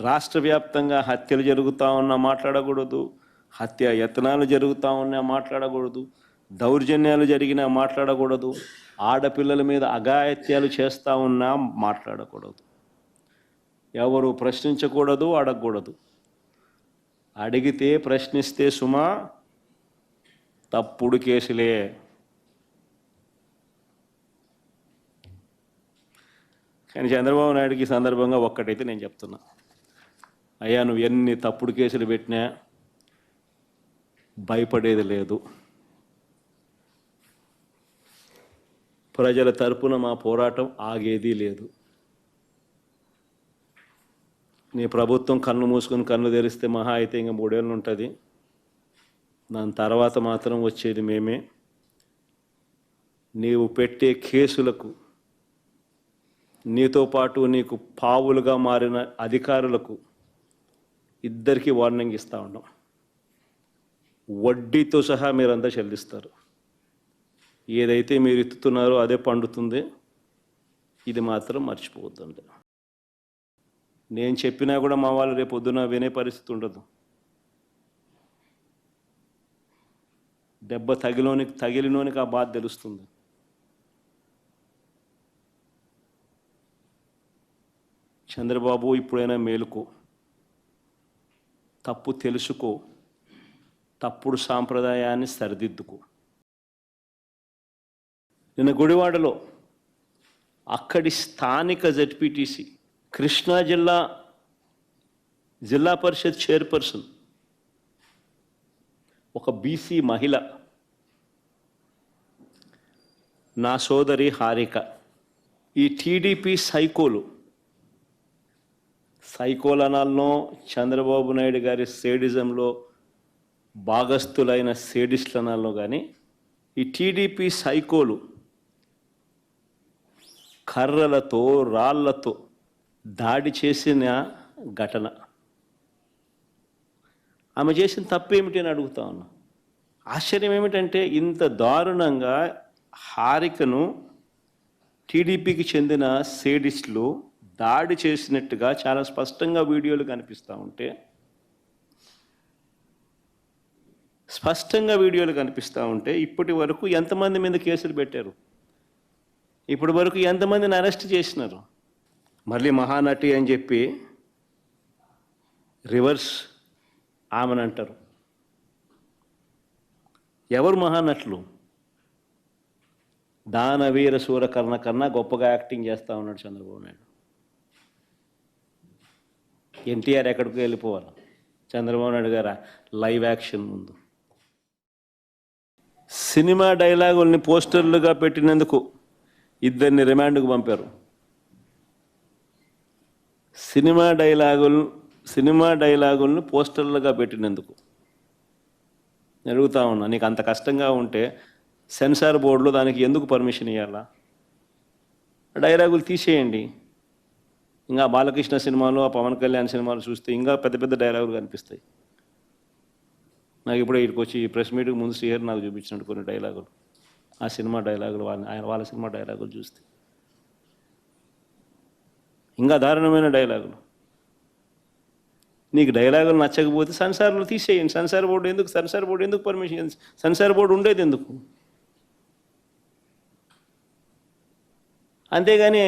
రాష్ట్ర వ్యాప్తంగా హత్యలు జరుగుతూ ఉన్నా మాట్లాడకూడదు, హత్య యత్నాలు జరుగుతూ ఉన్నా మాట్లాడకూడదు, దౌర్జన్యాలు జరిగినా మాట్లాడకూడదు, ఆడపిల్లల మీద అఘాయిత్యాలు చేస్తూ ఉన్నా మాట్లాడకూడదు, ఎవరు ప్రశ్నించకూడదు, అడగకూడదు. అడిగితే ప్రశ్నిస్తే సుమా తప్పుడు కేసులే. కానీ చంద్రబాబు నాయుడుకి ఈ సందర్భంగా ఒక్కటైతే నేను చెప్తున్నా, అయ్యా నువ్వు ఎన్ని తప్పుడు కేసులు పెట్టినా భయపడేది లేదు. ప్రజల తరపున మా పోరాటం ఆగేది లేదు. నీ ప్రభుత్వం కన్ను మూసుకొని కన్ను తెరిస్తే మహా అయితే ఇంకా 3 ఏళ్ళు ఉంటుంది. దాని తర్వాత మాత్రం వచ్చేది మేమే. నీవు పెట్టే కేసులకు, నీతో పాటు నీకు పావులుగా మారిన అధికారులకు ఇద్దరికీ వార్నింగ్ ఇస్తూ ఉన్నాం. వడ్డీతో సహా మీరంతా చెల్లిస్తారు. ఏదైతే మీరు ఎత్తుతున్నారో అదే పండుతుంది. ఇది మాత్రం మర్చిపోవద్దండి. నేను చెప్పినా కూడా మా వాళ్ళు రేపు పొద్దున వినే పరిస్థితి ఉండదు. దెబ్బ తగిలినోనికి ఆ బాధ తెలుస్తుంది. చంద్రబాబు ఇప్పుడైనా మేలుకో, తప్పు తెలుసుకో, తప్పుడు సాంప్రదాయాన్ని సరిదిద్దుకో. నిన్న గుడివాడలో అక్కడి స్థానిక జెడ్పీటీసీ, కృష్ణా జిల్లా పరిషత్ చైర్పర్సన్, ఒక బీసీ మహిళ, నా సోదరి హారిక, ఈ టీడీపీ సైకోలనాల్లో చంద్రబాబు నాయుడు గారి సేడిజంలో భాగస్థులైన సేడిస్టులనాల్లో కానీ ఈ టీడీపీ సైకోలు కర్రలతో రాళ్లతో దాడి చేసిన ఘటన. ఆమె చేసిన తప్పేమిటి అని అడుగుతా ఉన్నా. ఆశ్చర్యం ఏమిటంటే ఇంత దారుణంగా హారికను టీడీపీకి చెందిన సేడిస్టులు దాడి చేసినట్టుగా చాలా స్పష్టంగా వీడియోలు కనిపిస్తూ ఉంటే ఇప్పటి వరకు ఎంతమంది మీద కేసులు పెట్టారు? ఇప్పటి వరకు ఎంతమందిని అరెస్ట్ చేసినారు? మళ్ళీ మహానటి అని చెప్పి రివర్స్ ఆమెను అంటారు. ఎవరు మహానటులు? దానవీర సూరకర్ణ కన్నా గొప్పగా యాక్టింగ్ చేస్తూ ఉన్నాడు చంద్రబాబు నాయుడు. ఎన్టీఆర్ ఎక్కడికి వెళ్ళిపోవాలి? చంద్రబాబు నాయుడు గారు లైవ్ యాక్షన్ ముందు సినిమా డైలాగుల్ని పోస్టర్లుగా పెట్టినందుకు ఇద్దరిని రిమాండ్కు పంపారు. సినిమా డైలాగులను పోస్టర్లుగా పెట్టినందుకు అడుగుతా ఉన్నా, నీకు అంత కష్టంగా ఉంటే సెన్సార్ బోర్డులో దానికి ఎందుకు పర్మిషన్ ఇవ్వాలా? డైలాగులు తీసేయండి. ఇంకా బాలకృష్ణ సినిమాలు, ఆ పవన్ కళ్యాణ్ సినిమాలు చూస్తే ఇంకా పెద్ద పెద్ద డైలాగులు కనిపిస్తాయి. నాకు ఇప్పుడే ఇక్కడికి వచ్చి ప్రెస్ మీట్కి ముందు శ్రీహరి నాకు చూపించినట్టు కొన్ని డైలాగులు, ఆ సినిమా డైలాగులు, వాళ్ళ సినిమా డైలాగులు చూస్తే ఇంకా దారుణమైన డైలాగులు. నీకు డైలాగులు నచ్చకపోతే సెన్సార్లు తీసేయండి. సెన్సార్ బోర్డు ఎందుకు పర్మిషన్? సెన్సార్ బోర్డు ఉండేది ఎందుకు? అంతేగాని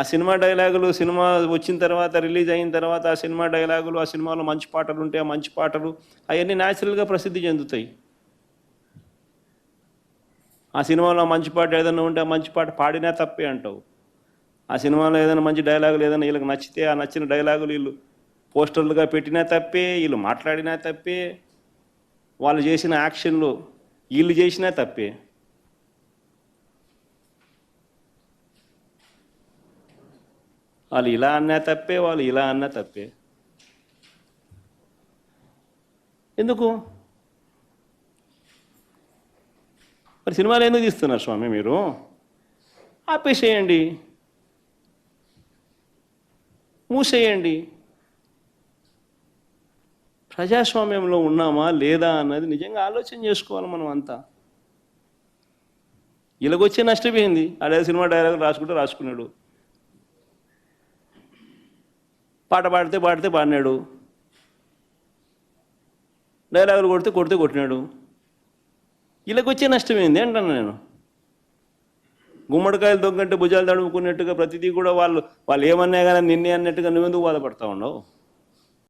ఆ సినిమా డైలాగులు, సినిమా వచ్చిన తర్వాత, రిలీజ్ అయిన తర్వాత ఆ సినిమా డైలాగులు, ఆ సినిమాలో మంచి పాటలు ఉంటే ఆ మంచి పాటలు అవన్నీ న్యాచురల్గా ప్రసిద్ధి చెందుతాయి. ఆ సినిమాలో మంచి పాట ఏదైనా ఉంటే ఆ మంచి పాట పాడినా తప్పే అంటావు. ఆ సినిమాలో ఏదైనా మంచి డైలాగులు ఏదైనా వీళ్ళకి నచ్చితే ఆ నచ్చిన డైలాగులు వీళ్ళు పోస్టర్లుగా పెట్టినా తప్పే, వీళ్ళు మాట్లాడినా తప్పే, వాళ్ళు చేసిన యాక్షన్లు వీళ్ళు చేసినా తప్పే. వాళ్ళు ఇలా అన్నా తప్పే, వాళ్ళు ఇలా అన్నా తప్పే. ఎందుకు మరి సినిమాలు ఎందుకు తీస్తున్నారు స్వామి? మీరు ఆపేసేయండి, మూసేయండి. ప్రజాస్వామ్యంలో ఉన్నామా లేదా అన్నది నిజంగా ఆలోచన చేసుకోవాలి మనం అంతా. ఇలాగొచ్చే నష్టపోయింది. అదే సినిమా డైలాగ్ రాసుకున్నాడు, పాట పాడితే పాడినాడు, డైలాగులు కొడితే కొట్టినాడు. వీళ్ళకి వచ్చే నష్టం ఏంది అంటాను నేను. గుమ్మడికాయలు దొంగంటే భుజాలు తడుముకున్నట్టుగా ప్రతిదీ కూడా వాళ్ళు ఏమన్నా కానీ నిన్నే అన్నట్టుగా నువ్వెందుకు బాధపడతా ఉన్నావు?